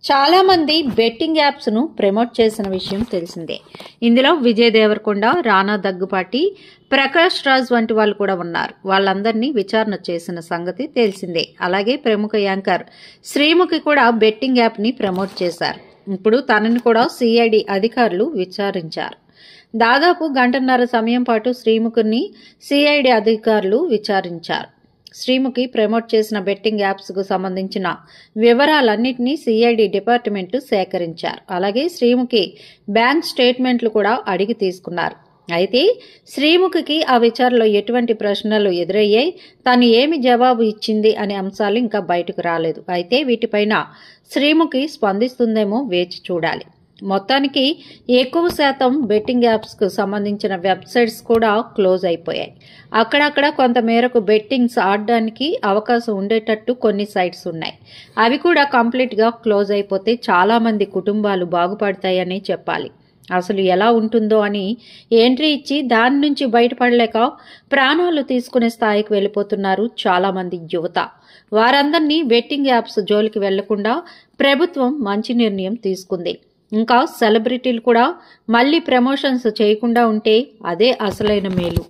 చాలా మంది betting apps ను ప్రమోట్ చేసిన విషయం తెలిసిందే. ఇందులో విజయ్ దేవరకొండ, రానా దగ్గుపాటి, ప్రకాష్ రాజ్ వంటి వాళ్ళు కూడా ఉన్నారు. వాళ్ళందరినీ విచారణ చేసిన సంగతి తెలిసిందే. అలాగే ప్రముఖ యాంకర్ శ్రీముఖి కూడా బెట్టింగ్ యాప్ ని ప్రమోట్ చేశారు. ఇప్పుడు తనని కూడా సిఐడి అధికారులు విచారించారు. దాదాపు గంటన్నర సమయం పాటు శ్రీముఖిని సిఐడి అధికారులు విచారించారు. శ్రీముఖి ప్రమోట్ చేసిన బెట్టింగ్ యాప్స్ కు సంబంధించిన వివరాలన్నింటినీ సిఐడి డిపార్ట్మెంట్ సేకరించారు. అలాగే శ్రీముఖి బ్యాంక్ స్టేట్మెంట్లు కూడా అడిగి తీసుకున్నారు. అయితే శ్రీముఖికి ఆ విచారణలో ఎటువంటి ప్రశ్నలు ఎదురయ్యాయి, తను ఏమి జవాబు ఇచ్చింది అనే అంశాలు ఇంకా బయటకు రాలేదు. అయితే వీటిపైన శ్రీముఖి స్పందిస్తుందేమో వేచి చూడాలి. మొత్తానికి ఎక్కువ శాతం బెట్టింగ్ యాప్స్ కు సంబంధించిన వెబ్సైట్స్ కూడా క్లోజ్ అయిపోయాయి. అక్కడక్కడ కొంత మేరకు బెట్టింగ్స్ ఆడడానికి అవకాశం ఉండేటట్టు కొన్ని సైట్స్ ఉన్నాయి. అవి కూడా కంప్లీట్ గా క్లోజ్ అయిపోతే చాలా మంది కుటుంబాలు బాగుపడతాయని చెప్పాలి. అసలు ఎలా ఉంటుందో అని ఎంట్రీ ఇచ్చి దాని నుంచి బయటపడలేక ప్రాణాలు తీసుకునే స్థాయికి వెళ్లిపోతున్నారు చాలా మంది యువత. వారందరినీ బెట్టింగ్ యాప్స్ జోలికి వెళ్లకుండా ప్రభుత్వం మంచి నిర్ణయం తీసుకుంది. ఇంకా సెలబ్రిటీలు కూడా మళ్లీ ప్రమోషన్స్ చేయకుండా ఉంటే అదే అసలైన మేలు.